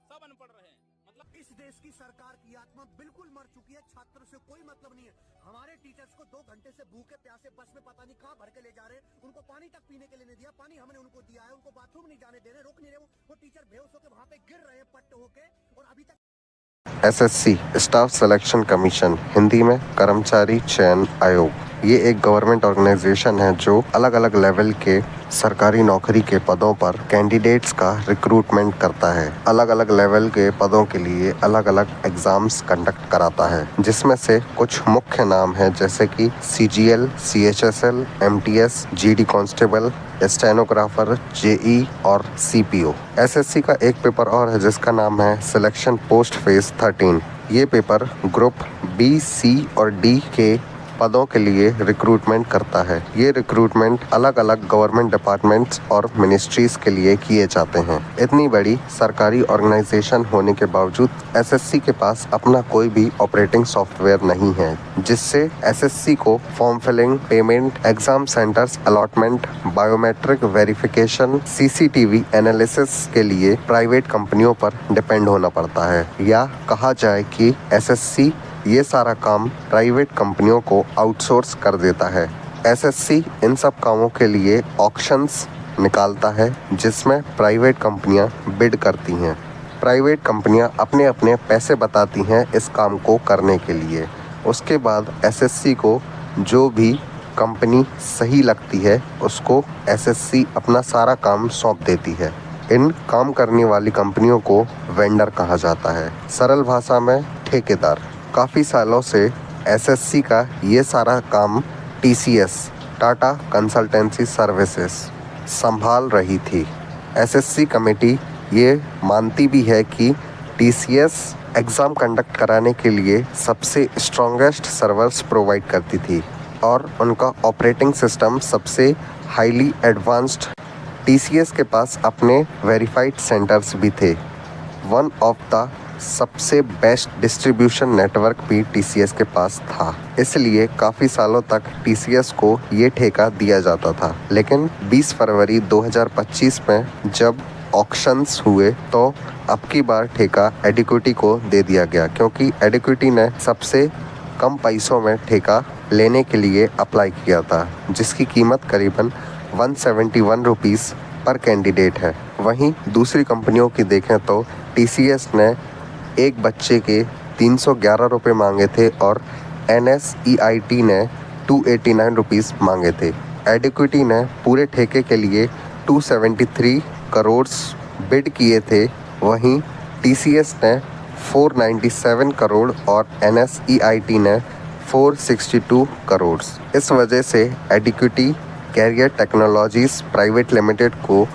सब अनपढ़ रहे। मतलब इस देश की सरकार की आत्मा बिल्कुल मर चुकी है। छात्रों से कोई मतलब नहीं है। हमारे टीचर्स को 2 घंटे से भूखे प्यासे बस में पता नहीं कहां भर के ले जा रहे हैं। उनको पानी तक पीने के लिए नहीं दिया। पानी हमने उनको दिया है। उनको बाथरूम नहीं जाने दे रहे, रोक नहीं रहे। वो टीचर बेहोश होकर वहां पे गिर रहे हैं पट्ट होके, और अभी तक SSC staff selection commission, Hindi में कर्मचारी चयन आयोग, ये एक गवर्नमेंट ऑर्गेनाइजेशन है जो अलग अलग लेवल के सरकारी नौकरी के पदों पर कैंडिडेट्स का रिक्रूटमेंट करता है। अलग अलग लेवल के पदों के लिए अलग अलग एग्जाम्स कंडक्ट कराता है, जिसमें से कुछ मुख्य नाम है जैसे कि CGL, CHSL, MTS, GD constable, stenographer, JE और सीपीओ। एसएससी का एक पेपर और है जिसका नाम है सिलेक्शन पोस्ट फेज 13। ये पेपर ग्रुप बी, सी और डी के पदों के लिए रिक्रूटमेंट करता है। ये रिक्रूटमेंट अलग अलग गवर्नमेंट डिपार्टमेंट्स और मिनिस्ट्रीज के लिए किए जाते हैं। इतनी बड़ी सरकारी ऑर्गेनाइजेशन होने के बावजूद एसएससी के पास अपना कोई भी ऑपरेटिंग सॉफ्टवेयर नहीं है, जिससे एसएससी को form filling, payment, exam centers allotment, biometric verification, CCTV analysis के लिए प्राइवेट कंपनियों पर डिपेंड होना पड़ता है। या कहा जाए कि एसएससी ये सारा काम प्राइवेट कंपनियों को आउटसोर्स कर देता है। एसएससी इन सब कामों के लिए ऑक्शंस निकालता है, जिसमें प्राइवेट कंपनियां बिड करती हैं। प्राइवेट कंपनियां अपने अपने पैसे बताती हैं इस काम को करने के लिए। उसके बाद एसएससी को जो भी कंपनी सही लगती है उसको एसएससी अपना सारा काम सौंप देती है। इन काम करने वाली कंपनियों को वेंडर कहा जाता है, सरल भाषा में ठेकेदार। काफ़ी सालों से एसएससी का ये सारा काम टीसीएस, टाटा कंसल्टेंसी सर्विसेज, संभाल रही थी। एसएससी कमेटी ये मानती भी है कि टीसीएस एग्ज़ाम कंडक्ट कराने के लिए सबसे स्ट्रॉन्गेस्ट सर्वर्स प्रोवाइड करती थी और उनका ऑपरेटिंग सिस्टम सबसे हाईली एडवांस्ड। टीसीएस के पास अपने वेरीफाइड सेंटर्स भी थे। वन ऑफ द सबसे बेस्ट डिस्ट्रीब्यूशन नेटवर्क भी टीसीएस के पास था। इसलिए काफ़ी सालों तक टीसीएस को ये ठेका दिया जाता था। लेकिन 20 फरवरी 2025 में जब ऑक्शंस हुए तो अब की बार ठेका एडिक्विटी को दे दिया गया, क्योंकि एडिक्विटी ने सबसे कम पैसों में ठेका लेने के लिए अप्लाई किया था, जिसकी कीमत करीबन 171 रुपीज़ पर कैंडिडेट है। वहीं दूसरी कंपनियों की देखें तो टीसीएस ने एक बच्चे के 311 रुपये मांगे थे और एनएसईआईटी ने 289 रुपीज़ मांगे थे। एडिक्विटी ने पूरे ठेके के लिए 273 करोड़ बिड किए थे। वहीं टीसीएस ने 497 करोड़ और एनएसईआईटी ने 462 करोड़। इस वजह से एडिक्विटी कैरियर टेक्नोलॉजीज प्राइवेट लिमिटेड को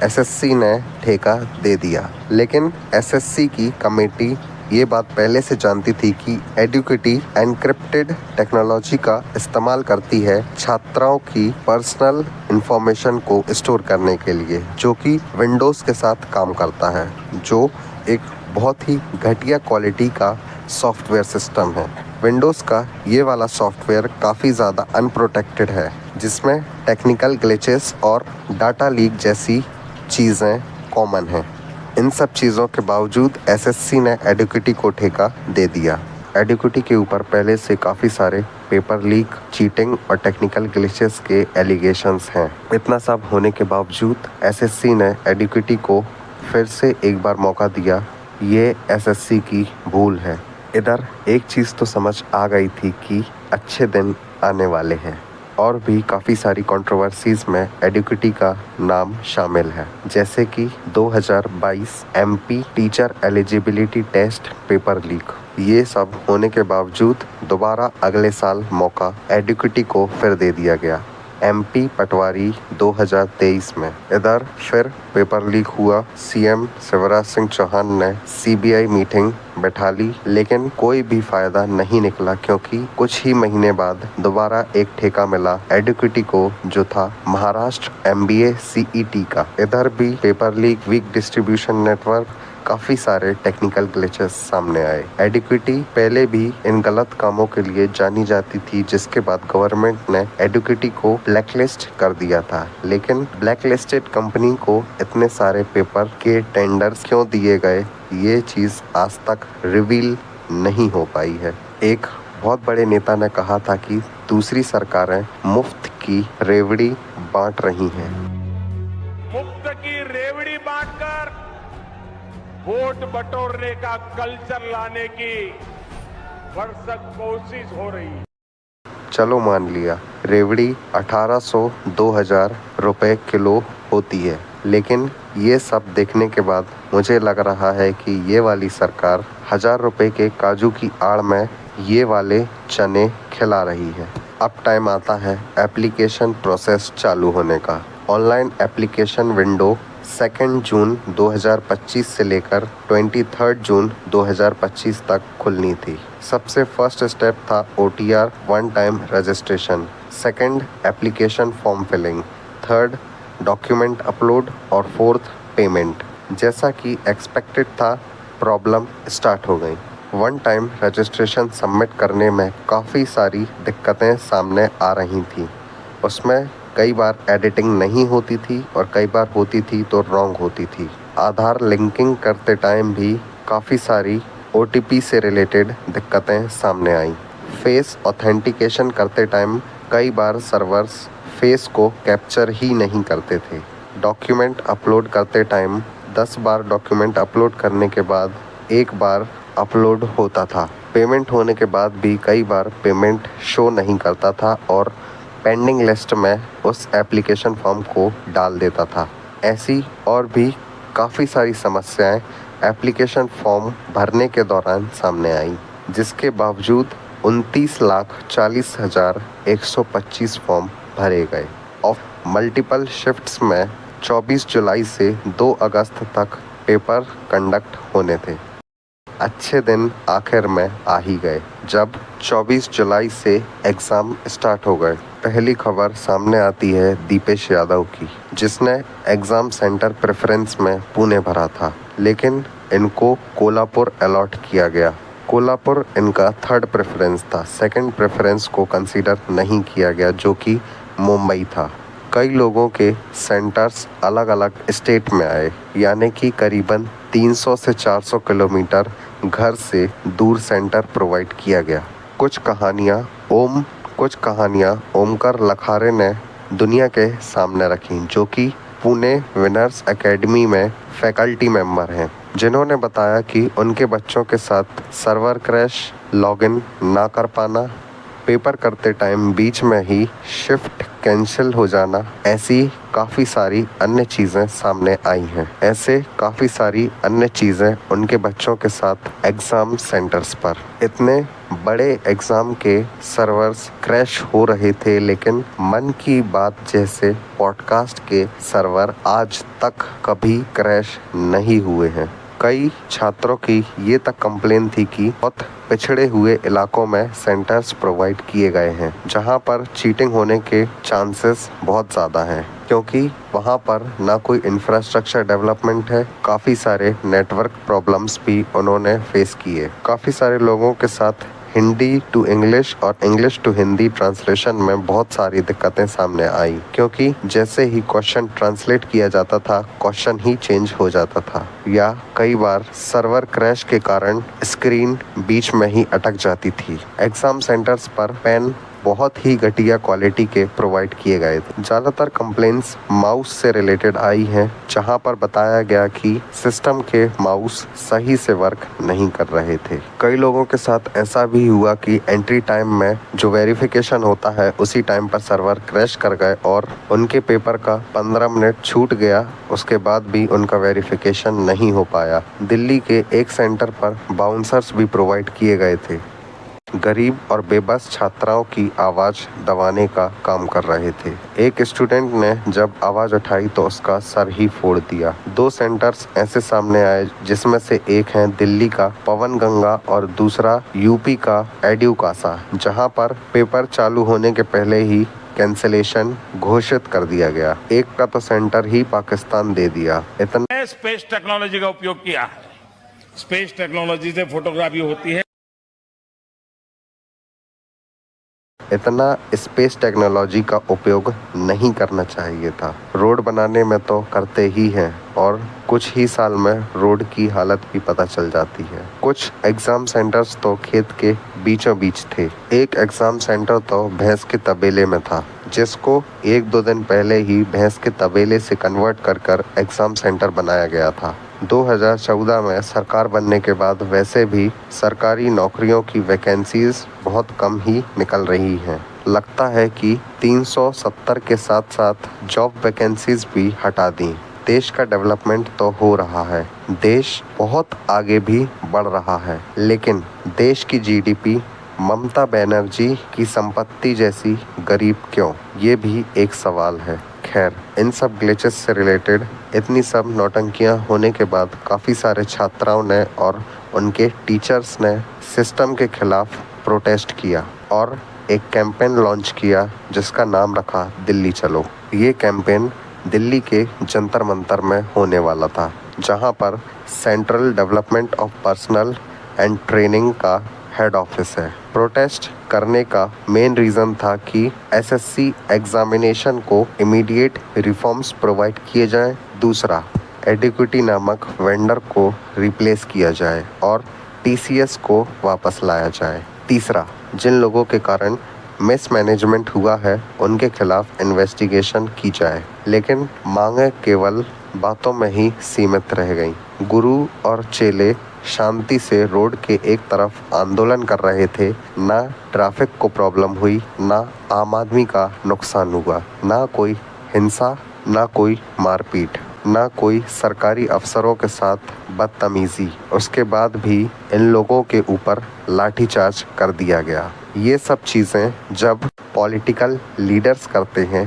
एसएससी ने ठेका दे दिया। लेकिन एसएससी की कमेटी ये बात पहले से जानती थी कि एडिक्विटी एनक्रिप्टेड टेक्नोलॉजी का इस्तेमाल करती है छात्राओं की पर्सनल इंफॉर्मेशन को स्टोर करने के लिए, जो कि विंडोज़ के साथ काम करता है, जो एक बहुत ही घटिया क्वालिटी का सॉफ्टवेयर सिस्टम है। विंडोज़ का ये वाला सॉफ्टवेयर काफ़ी ज़्यादा अनप्रोटेक्टेड है, जिसमें टेक्निकल ग्लिचेस और डाटा लीक जैसी चीज़ें कॉमन हैं। इन सब चीज़ों के बावजूद एसएससी ने एडिक्विटी को ठेका दे दिया। एडिक्विटी के ऊपर पहले से काफ़ी सारे पेपर लीक, चीटिंग और टेक्निकल ग्लिचेस के एलिगेशंस हैं। इतना सब होने के बावजूद एसएससी ने एडिक्विटी को फिर से एक बार मौका दिया। ये एसएससी की भूल है। इधर एक चीज़ तो समझ आ गई थी कि अच्छे दिन आने वाले हैं, और भी काफ़ी सारी कंट्रोवर्सीज़ में एडिक्विटी का नाम शामिल है, जैसे कि 2022 MP teacher eligibility test paper leak. ये सब होने के बावजूद दोबारा अगले साल मौका एडिक्विटी को फिर दे दिया गया, एमपी पटवारी 2023 में। इधर फिर पेपर लीक हुआ। सीएम शिवराज सिंह चौहान ने सीबीआई मीटिंग बैठा ली, लेकिन कोई भी फायदा नहीं निकला, क्योंकि कुछ ही महीने बाद दोबारा एक ठेका मिला एडिक्विटी को, जो था महाराष्ट्र एमबीए सीईटी का। इधर भी paper leak, weak distribution network, काफ़ी सारे टेक्निकल ग्लिचेस सामने आए। एडुकेटी पहले भी इन गलत कामों के लिए जानी जाती थी, जिसके बाद गवर्नमेंट ने एडुकेटी को ब्लैकलिस्ट कर दिया था। लेकिन ब्लैकलिस्टेड कंपनी को इतने सारे पेपर के टेंडर्स क्यों दिए गए, ये चीज़ आज तक रिवील नहीं हो पाई है। एक बहुत बड़े नेता ने कहा था कि दूसरी सरकारें मुफ्त की रेवड़ी बांट रही हैं। मुफ्त की रेवड़ी बांटकर वोट बटोरने का कल्चर लाने की भरसक कोशिश हो रही है। चलो मान लिया रेवड़ी 1800-2000 रुपए किलो होती है, लेकिन ये सब देखने के बाद मुझे लग रहा है कि ये वाली सरकार 1000 रुपए के काजू की आड़ में ये वाले चने खिला रही है। अब टाइम आता है एप्लीकेशन प्रोसेस चालू होने का। ऑनलाइन एप्लीकेशन विंडो 2 जून 2025 से लेकर 23 जून 2025 तक खुलनी थी। सबसे फर्स्ट स्टेप था OTR one time registration, second application form filling, third document upload और फोर्थ पेमेंट। जैसा कि एक्सपेक्टेड था, प्रॉब्लम स्टार्ट हो गई। वन टाइम रजिस्ट्रेशन सबमिट करने में काफ़ी सारी दिक्कतें सामने आ रही थी। उसमें कई बार एडिटिंग नहीं होती थी और कई बार होती थी तो रॉन्ग होती थी। आधार लिंकिंग करते टाइम भी काफ़ी सारी OTP से रिलेटेड दिक्कतें सामने आईं। फेस ऑथेंटिकेशन करते टाइम कई बार सर्वर्स फेस को कैप्चर ही नहीं करते थे। डॉक्यूमेंट अपलोड करते टाइम 10 बार डॉक्यूमेंट अपलोड करने के बाद एक बार अपलोड होता था। पेमेंट होने के बाद भी कई बार पेमेंट शो नहीं करता था और पेंडिंग लिस्ट में उस एप्लीकेशन फॉर्म को डाल देता था। ऐसी और भी काफ़ी सारी समस्याएं एप्लीकेशन फॉर्म भरने के दौरान सामने आई, जिसके बावजूद 29,40,125 फॉर्म भरे गए और मल्टीपल शिफ्ट्स में 24 जुलाई से 2 अगस्त तक पेपर कंडक्ट होने थे। अच्छे दिन आखिर में आ ही गए जब 24 जुलाई से एग्ज़ाम स्टार्ट हो गए। पहली खबर सामने आती है दीपेश यादव की, जिसने एग्ज़ाम सेंटर प्रेफरेंस में पुणे भरा था, लेकिन इनको कोल्हापुर अलॉट किया गया। कोल्हापुर इनका थर्ड प्रेफरेंस था, सेकंड प्रेफरेंस को कंसीडर नहीं किया गया, जो कि मुंबई था। कई लोगों के सेंटर्स अलग अलग स्टेट में आए, यानी कि करीबन 300 से 400 किलोमीटर घर से दूर सेंटर प्रोवाइड किया गया। कुछ कहानियाँ ओमकर लखारे ने दुनिया के सामने रखी, जो कि पुणे विनर्स एकेडमी में फैकल्टी मेंबर हैं, जिन्होंने बताया कि उनके बच्चों के साथ सर्वर क्रैश, लॉगिन ना कर पाना, पेपर करते टाइम बीच में ही शिफ्ट कैंसिल हो जाना, ऐसी काफ़ी सारी अन्य चीज़ें सामने आई हैं। ऐसे काफ़ी सारी अन्य चीज़ें उनके बच्चों के साथ एग्ज़ाम सेंटर्स पर। इतने बड़े एग्ज़ाम के सर्वर्स क्रैश हो रहे थे, लेकिन मन की बात जैसे पॉडकास्ट के सर्वर आज तक कभी क्रैश नहीं हुए हैं। कई छात्रों की ये तक कंप्लेन थी कि बहुत पिछड़े हुए इलाकों में सेंटर्स प्रोवाइड किए गए हैं, जहां पर चीटिंग होने के चांसेस बहुत ज़्यादा हैं, क्योंकि वहां पर ना कोई इंफ्रास्ट्रक्चर डेवलपमेंट है। काफ़ी सारे नेटवर्क प्रॉब्लम्स भी उन्होंने फेस किए। काफ़ी सारे लोगों के साथ हिंदी टू इंग्लिश और इंग्लिश टू हिंदी ट्रांसलेशन में बहुत सारी दिक्कतें सामने आई, क्योंकि जैसे ही क्वेश्चन ट्रांसलेट किया जाता था, क्वेश्चन ही चेंज हो जाता था, या कई बार सर्वर क्रैश के कारण स्क्रीन बीच में ही अटक जाती थी। एग्ज़ाम सेंटर्स पर पेन बहुत ही घटिया क्वालिटी के प्रोवाइड किए गए थे। ज़्यादातर कंप्लेंट्स माउस से रिलेटेड आई हैं, जहां पर बताया गया कि सिस्टम के माउस सही से वर्क नहीं कर रहे थे। कई लोगों के साथ ऐसा भी हुआ कि एंट्री टाइम में जो वेरिफिकेशन होता है, उसी टाइम पर सर्वर क्रैश कर गए और उनके पेपर का 15 मिनट छूट गया, उसके बाद भी उनका वेरिफिकेशन नहीं हो पाया। दिल्ली के एक सेंटर पर बाउंसर्स भी प्रोवाइड किए गए थे, गरीब और बेबस छात्राओं की आवाज़ दबाने का काम कर रहे थे। एक स्टूडेंट ने जब आवाज़ उठाई तो उसका सर ही फोड़ दिया। 2 सेंटर्स ऐसे सामने आए, जिसमें से एक है दिल्ली का पवन गंगा और दूसरा यूपी का एड्यूकासा, जहां पर पेपर चालू होने के पहले ही कैंसिलेशन घोषित कर दिया गया। एक का तो सेंटर ही पाकिस्तान दे दिया। इतना स्पेस टेक्नोलॉजी का उपयोग किया है। स्पेस टेक्नोलॉजी से फोटोग्राफी होती है। इतना स्पेस टेक्नोलॉजी का उपयोग नहीं करना चाहिए था। रोड बनाने में तो करते ही हैं और कुछ ही साल में रोड की हालत भी पता चल जाती है। कुछ एग्जाम सेंटर्स तो खेत के बीचों बीच थे। एक एग्जाम सेंटर तो भैंस के तबेले में था, जिसको 1-2 दिन पहले ही भैंस के तबेले से कन्वर्ट कर एग्जाम सेंटर बनाया गया था। 2014 में सरकार बनने के बाद वैसे भी सरकारी नौकरियों की वैकेंसीज बहुत कम ही निकल रही हैं। लगता है कि 370 के साथ साथ जॉब वैकेंसीज भी हटा दी। देश का डेवलपमेंट तो हो रहा है, देश बहुत आगे भी बढ़ रहा है, लेकिन देश की जीडीपी ममता बनर्जी की संपत्ति जैसी गरीब क्यों? ये भी एक सवाल है। खैर, इन सब ग्लिचेस से रिलेटेड इतनी सब नौटंकियां होने के बाद काफ़ी सारे छात्राओं ने और उनके टीचर्स ने सिस्टम के खिलाफ प्रोटेस्ट किया और एक कैंपेन लॉन्च किया जिसका नाम रखा दिल्ली चलो। ये कैंपेन दिल्ली के जंतर मंतर में होने वाला था, जहां पर central development of personal and training का हेड ऑफिस है। प्रोटेस्ट करने का मेन रीज़न था कि एसएससी एग्जामिनेशन को इमीडिएट रिफॉर्म्स प्रोवाइड किए जाएं। दूसरा, एडिक्विटी नामक वेंडर को रिप्लेस किया जाए और टीसीएस को वापस लाया जाए। तीसरा, जिन लोगों के कारण मिसमैनेजमेंट हुआ है उनके खिलाफ इन्वेस्टिगेशन की जाए। लेकिन मांगे केवल बातों में ही सीमित रह गईं। गुरु और चेले शांति से रोड के एक तरफ आंदोलन कर रहे थे। ना ट्रैफिक को प्रॉब्लम हुई, ना आम आदमी का नुकसान हुआ, ना कोई हिंसा, ना कोई मारपीट, ना कोई सरकारी अफसरों के साथ बदतमीजी। उसके बाद भी इन लोगों के ऊपर लाठीचार्ज कर दिया गया। ये सब चीज़ें जब पॉलिटिकल लीडर्स करते हैं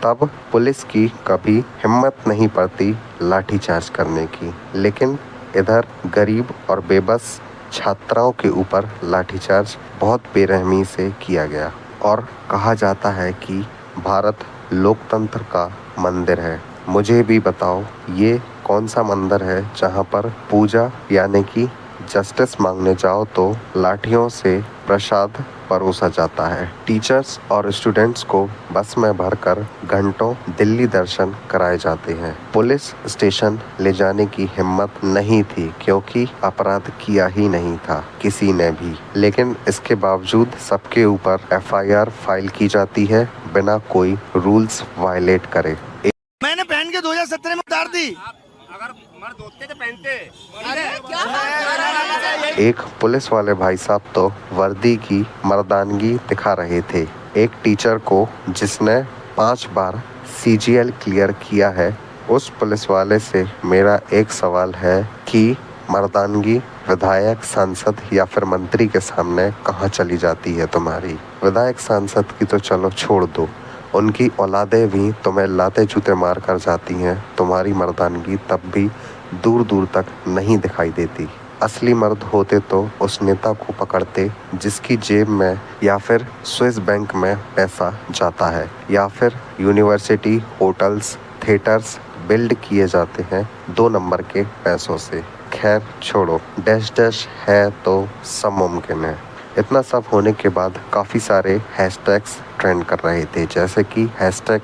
तब पुलिस की कभी हिम्मत नहीं पड़ती लाठीचार्ज करने की। लेकिन इधर गरीब और बेबस छात्राओं के ऊपर लाठीचार्ज बहुत बेरहमी से किया गया। और कहा जाता है कि भारत लोकतंत्र का मंदिर है। मुझे भी बताओ, ये कौन सा मंदिर है जहाँ पर पूजा यानी कि जस्टिस मांगने जाओ तो लाठियों से प्रसाद परोसा जाता है। टीचर्स और स्टूडेंट्स को बस में भरकर घंटों दिल्ली दर्शन कराए जाते हैं। पुलिस स्टेशन ले जाने की हिम्मत नहीं थी क्योंकि अपराध किया ही नहीं था किसी ने भी। लेकिन इसके बावजूद सबके ऊपर एफआईआर फाइल की जाती है बिना कोई रूल्स वायलेट करे। मैंने पहन के 2017 में उतार दी। अगर मर्द होते तो पहनते। एक पुलिस वाले भाई साहब तो वर्दी की मर्दानगी दिखा रहे थे। एक टीचर को जिसने 5 बार सीजीएल क्लियर किया है, उस पुलिस वाले से मेरा एक सवाल है कि मर्दानगी विधायक, सांसद या फिर मंत्री के सामने कहाँ चली जाती है तुम्हारी? विधायक सांसद की तो चलो छोड़ दो, उनकी औलादें भी तुम्हें लाते जूते मार कर जाती हैं। तुम्हारी मर्दानगी तब भी दूर दूर तक नहीं दिखाई देती। असली मर्द होते तो उस नेता को पकड़ते जिसकी जेब में या फिर स्विस बैंक में पैसा जाता है, या फिर यूनिवर्सिटी, होटल्स, थिएटर्स बिल्ड किए जाते हैं 2 नंबर के पैसों से। खैर छोड़ो, डैश डैश है तो सब मुमकिन है। इतना सब होने के बाद काफ़ी सारे हैशटैग्स ट्रेंड कर रहे थे, जैसे कि hashtag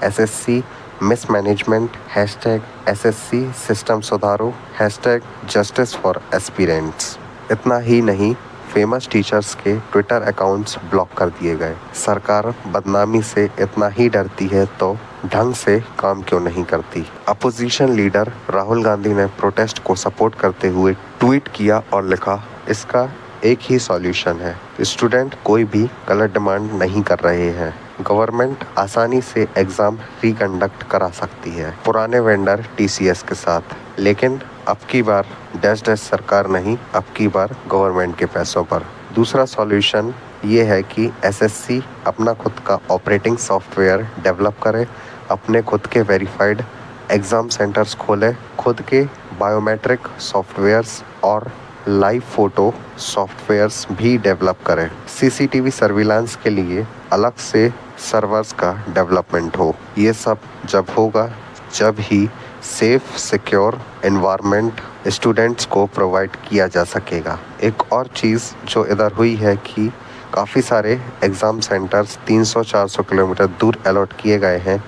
SSC mismanagement, hashtag SSC system सुधारो, हैशटैग जस्टिस फॉर एस्पिरेंट्स। इतना ही नहीं, फेमस टीचर्स के ट्विटर अकाउंट्स ब्लॉक कर दिए गए। सरकार बदनामी से इतना ही डरती है तो ढंग से काम क्यों नहीं करती? अपोजिशन लीडर राहुल गांधी ने प्रोटेस्ट को सपोर्ट करते हुए ट्वीट किया और लिखा, इसका एक ही सॉल्यूशन है, स्टूडेंट कोई भी गलत डिमांड नहीं कर रहे हैं। गवर्नमेंट आसानी से एग्ज़ाम रिकंडक्ट करा सकती है पुराने वेंडर टीसीएस के साथ। लेकिन अब की बार डैश डैश सरकार नहीं, अब की बार गवर्नमेंट के पैसों पर। दूसरा सॉल्यूशन ये है कि एसएससी अपना खुद का ऑपरेटिंग सॉफ्टवेयर डेवलप करे, अपने खुद के वेरीफाइड एग्ज़ाम सेंटर्स खोले, खुद के बायोमेट्रिक सॉफ्टवेयर्स और लाइव फोटो सॉफ्टवेयर्स भी डेवलप करें। सीसीटीवी सर्विलांस के लिए अलग से सर्वर्स का डेवलपमेंट हो। ये सब जब होगा जब ही सेफ सिक्योर एनवायरनमेंट स्टूडेंट्स को प्रोवाइड किया जा सकेगा। एक और चीज़ जो इधर हुई है कि काफ़ी सारे एग्ज़ाम सेंटर्स 300-400 किलोमीटर दूर अलॉट किए गए हैं।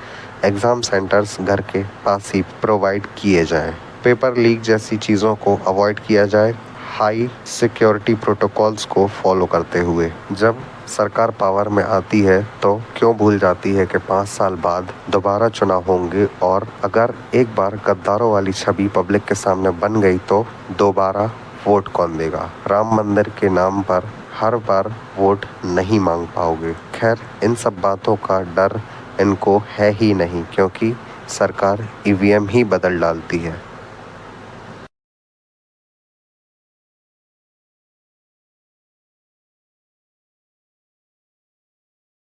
एग्ज़ाम सेंटर्स घर के पास ही प्रोवाइड किए जाएं। पेपर लीक जैसी चीज़ों को अवॉइड किया जाए हाई सिक्योरिटी प्रोटोकॉल्स को फॉलो करते हुए। जब सरकार पावर में आती है तो क्यों भूल जाती है कि 5 साल बाद दोबारा चुनाव होंगे, और अगर एक बार गद्दारों वाली छवि पब्लिक के सामने बन गई तो दोबारा वोट कौन देगा। राम मंदिर के नाम पर हर बार वोट नहीं मांग पाओगे। खैर, इन सब बातों का डर इनको है ही नहीं, क्योंकि सरकार ईवीएम ही बदल डालती है।